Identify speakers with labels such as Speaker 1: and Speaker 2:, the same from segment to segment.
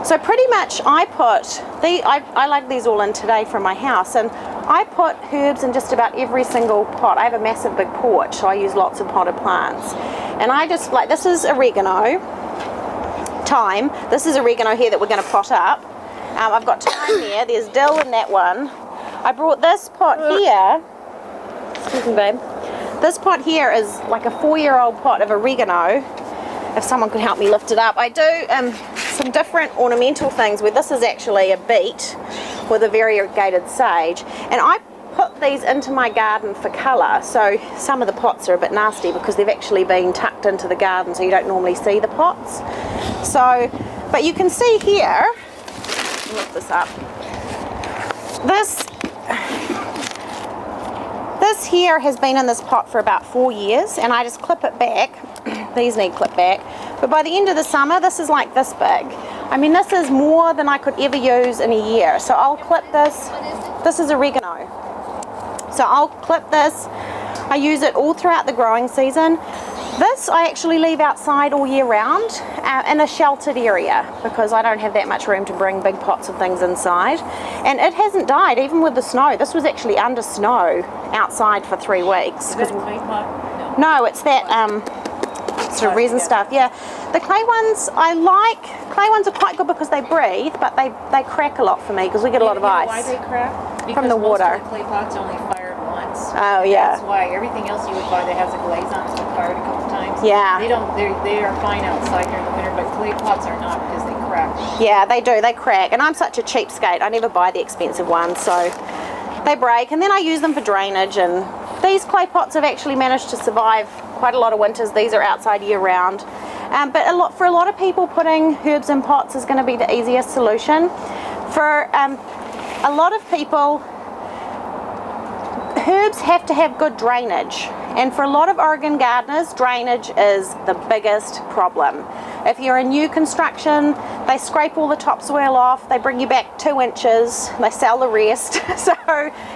Speaker 1: So pretty much I lugged these all in today from my house, and I put herbs in just about every single pot. I have a massive big porch, so I use lots of potted plants. And I just, like, this is oregano, thyme. This is oregano here that we're going to pot up. I've got thyme there. There's dill in that one. I brought this pot here. Excuse me, babe. This pot here is like a 4-year-old pot of oregano. If someone could help me lift it up. I do some different ornamental things where this is actually a beet with a variegated sage. And I put these into my garden for colour. So some of the pots are a bit nasty because they've actually been tucked into the garden, so you don't normally see the pots. So, but you can see here, lift this up, this here has been in this pot for about 4 years, and I just clip it back. These need clip back. But by the end of the summer, this is like this big. I mean, this is more than I could ever use in a year. So I'll clip this. This is oregano. So I'll clip this. I use it all throughout the growing season. This I actually leave outside all year round in a sheltered area because I don't have that much room to bring big pots of things inside. And it hasn't died even with the snow. This was actually under snow outside for 3 weeks.
Speaker 2: Is that a clay pot?
Speaker 1: No, it's that sort of resin stuff. Yeah, the clay ones I like. Clay ones are quite good because they breathe, but they crack a lot for me because we get a lot of ice.
Speaker 2: Why they crack? Because
Speaker 1: from the water.
Speaker 2: Most of the clay pots only fired once.
Speaker 1: Oh yeah.
Speaker 2: That's why everything else you would buy that has a glaze on has been fired a couple times.
Speaker 1: Yeah.
Speaker 2: They are fine outside during the winter, but clay pots are not because they crack.
Speaker 1: Yeah, they do. They crack, and I'm such a cheapskate. I never buy the expensive ones, so they break, and then I use them for drainage. And these clay pots have actually managed to survive quite a lot of winters. These are outside year round. But for a lot of people, putting herbs in pots is going to be the easiest solution. For a lot of people, herbs have to have good drainage. And for a lot of Oregon gardeners, drainage is the biggest problem. If you're in new construction, they scrape all the topsoil off, they bring you back 2 inches, they sell the rest. So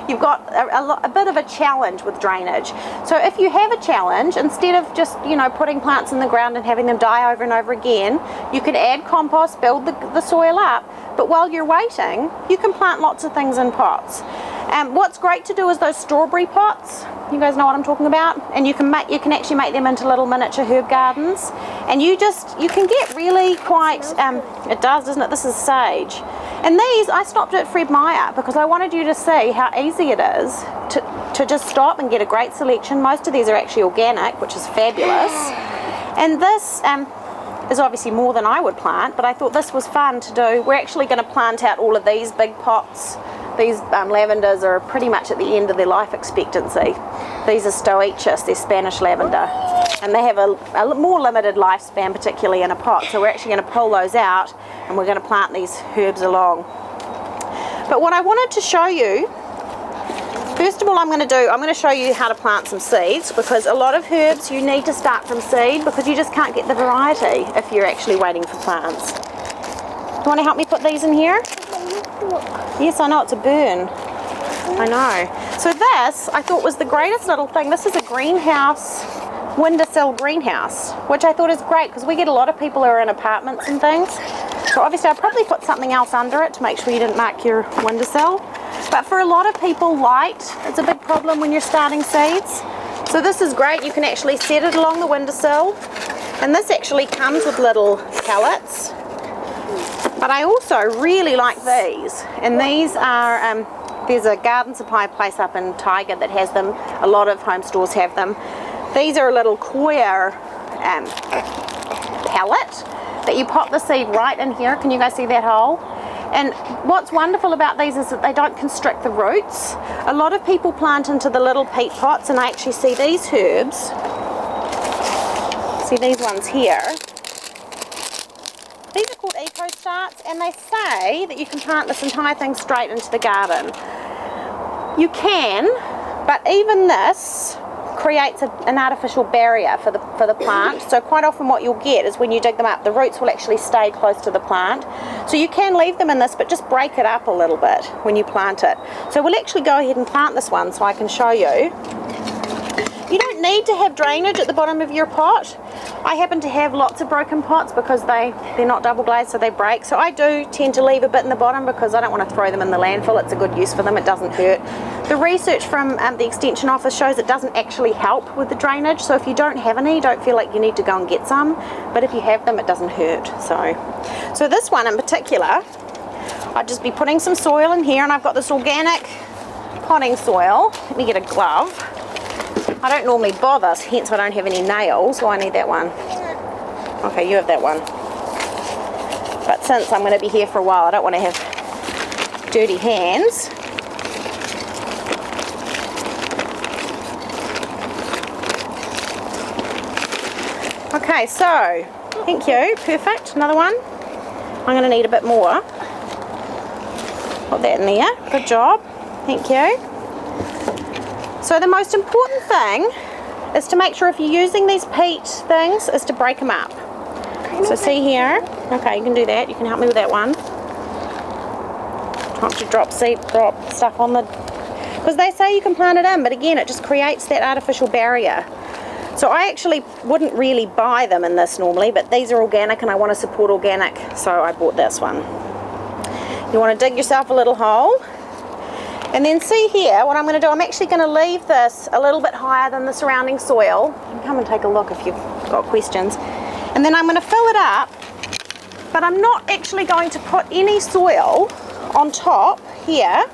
Speaker 1: you've got a bit of a challenge with drainage. So if you have a challenge, instead of just, putting plants in the ground and having them die over and over again, you can add compost, build the soil up. But while you're waiting, you can plant lots of things in pots. What's great to do is those strawberry pots. You guys know what I'm talking about? And you can actually make them into little miniature herb gardens. And you can get really quite, it does, doesn't it? This is sage. And these, I stopped at Fred Meyer because I wanted you to see how easy it is to just stop and get a great selection. Most of these are actually organic, which is fabulous. And this is obviously more than I would plant, but I thought this was fun to do. We're actually going to plant out all of these big pots. These lavenders are pretty much at the end of their life expectancy. These are ACHS, they're Spanish lavender. And they have a more limited lifespan, particularly in a pot. So we're actually going to pull those out and we're going to plant these herbs along. But what I wanted to show you, first of all, I'm going to show you how to plant some seeds, because a lot of herbs you need to start from seed because you just can't get the variety if you're actually waiting for plants. You want to help me put these in here? Yes, I know, it's a burn. I know. So this, I thought, was the greatest little thing. This is a greenhouse, windowsill greenhouse, which I thought is great because we get a lot of people who are in apartments and things. So obviously I'll probably put something else under it to make sure you didn't mark your windowsill. But for a lot of people, light is a big problem when you're starting seeds. So this is great. You can actually set it along the windowsill. And this actually comes with little pellets. But I also really like these, and these are, there's a garden supply place up in Tiger that has them. A lot of home stores have them. These are a little coir pellet that you pop the seed right in here. Can you guys see that hole? And what's wonderful about these is that they don't constrict the roots. A lot of people plant into the little peat pots, and I actually see these herbs. See these ones here. These are called eco starts, and they say that you can plant this entire thing straight into the garden. You can, but even this creates an artificial barrier for the plant. So quite often what you'll get is when you dig them up, the roots will actually stay close to the plant. So you can leave them in this, but just break it up a little bit when you plant it. So we'll actually go ahead and plant this one so I can show you. You don't need to have drainage at the bottom of your pot. I happen to have lots of broken pots because they're not double glazed, so they break. So I do tend to leave a bit in the bottom because I don't want to throw them in the landfill. It's a good use for them. It doesn't hurt. The research from the Extension Office shows it doesn't actually help with the drainage. So if you don't have any, don't feel like you need to go and get some. But if you have them, it doesn't hurt. So this one in particular, I'd just be putting some soil in here, and I've got this organic potting soil. Let me get a glove. I don't normally bother, hence I don't have any nails. Oh, I need that one. Okay, you have that one. But since I'm going to be here for a while, I don't want to have dirty hands. Okay, so, thank you. Perfect. Another one. I'm going to need a bit more. Put that in there. Good job. Thank you. So the most important thing is to make sure if you're using these peat things is to break them up. So see here. Okay, you can do that. You can help me with that one. Not to drop stuff on the... Because they say you can plant it in, but again, it just creates that artificial barrier. So I actually wouldn't really buy them in this normally, but these are organic and I want to support organic, so I bought this one. You want to dig yourself a little hole. And then see here, what I'm going to do, I'm actually going to leave this a little bit higher than the surrounding soil. You can come and take a look if you've got questions. And then I'm going to fill it up, but I'm not actually going to put any soil on top here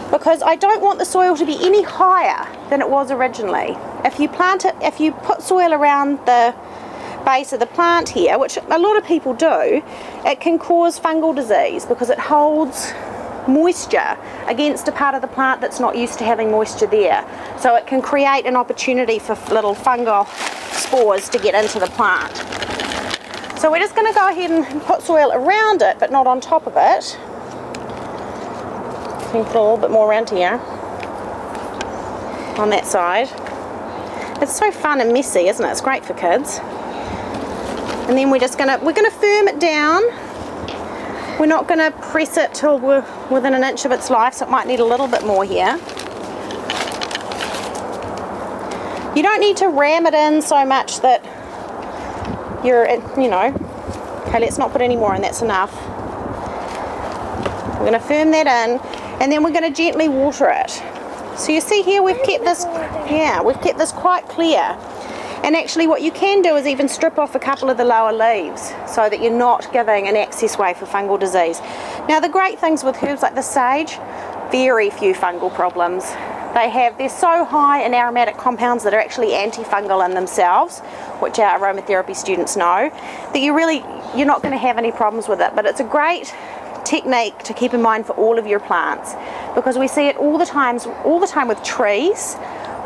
Speaker 1: because I don't want the soil to be any higher than it was originally. If you put soil around the base of the plant here, which a lot of people do, it can cause fungal disease because it holds moisture against a part of the plant that's not used to having moisture there. So it can create an opportunity for little fungal spores to get into the plant. So we're just going to go ahead and put soil around it, but not on top of it. You can put a little bit more around here on that side. It's so fun and messy, isn't it? It's great for kids. And then we're going to firm it down. We're not going to press it till we're within an inch of its life, so it might need a little bit more here. You don't need to ram it in so much that you're, okay, let's not put any more in, that's enough. We're going to firm that in, and then we're going to gently water it. So you see here, we've kept this quite clear. And actually what you can do is even strip off a couple of the lower leaves so that you're not giving an access way for fungal disease. Now the great things with herbs like the sage, very few fungal problems. They're so high in aromatic compounds that are actually antifungal in themselves, which our aromatherapy students know, that you're not going to have any problems with it. But it's a great technique to keep in mind for all of your plants because we see it all the time with trees,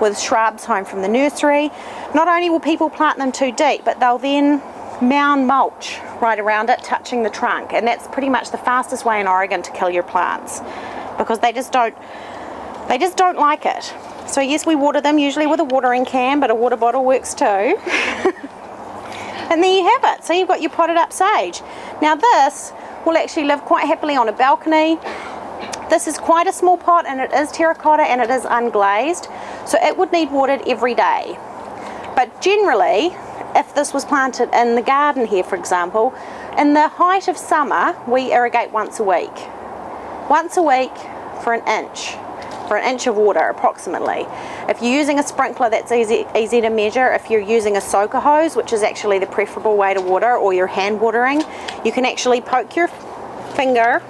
Speaker 1: with shrubs home from the nursery. Not only will people plant them too deep, but they'll then mound mulch right around it, touching the trunk, and that's pretty much the fastest way in Oregon to kill your plants because they just don't like it. So yes, we water them usually with a watering can, but a water bottle works too. And there you have it. So you've got your potted up sage. Now this will actually live quite happily on a balcony. This is quite a small pot and it is terracotta and it is unglazed, so it would need watered every day. But generally, if this was planted in the garden here, for example, in the height of summer, we irrigate once a week. Once a week for an inch of water approximately. If you're using a sprinkler, that's easy to measure. If you're using a soaker hose, which is actually the preferable way to water, or you're hand watering, you can actually poke your finger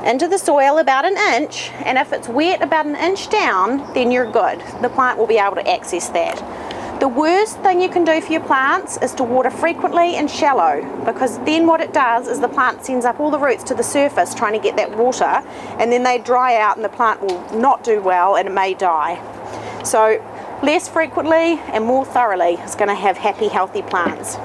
Speaker 1: into the soil about an inch, and if it's wet about an inch down, then you're good. The plant will be able to access that. The worst thing you can do for your plants is to water frequently and shallow, because then what it does is the plant sends up all the roots to the surface trying to get that water, and then they dry out and the plant will not do well and it may die. So less frequently and more thoroughly is going to have happy, healthy plants.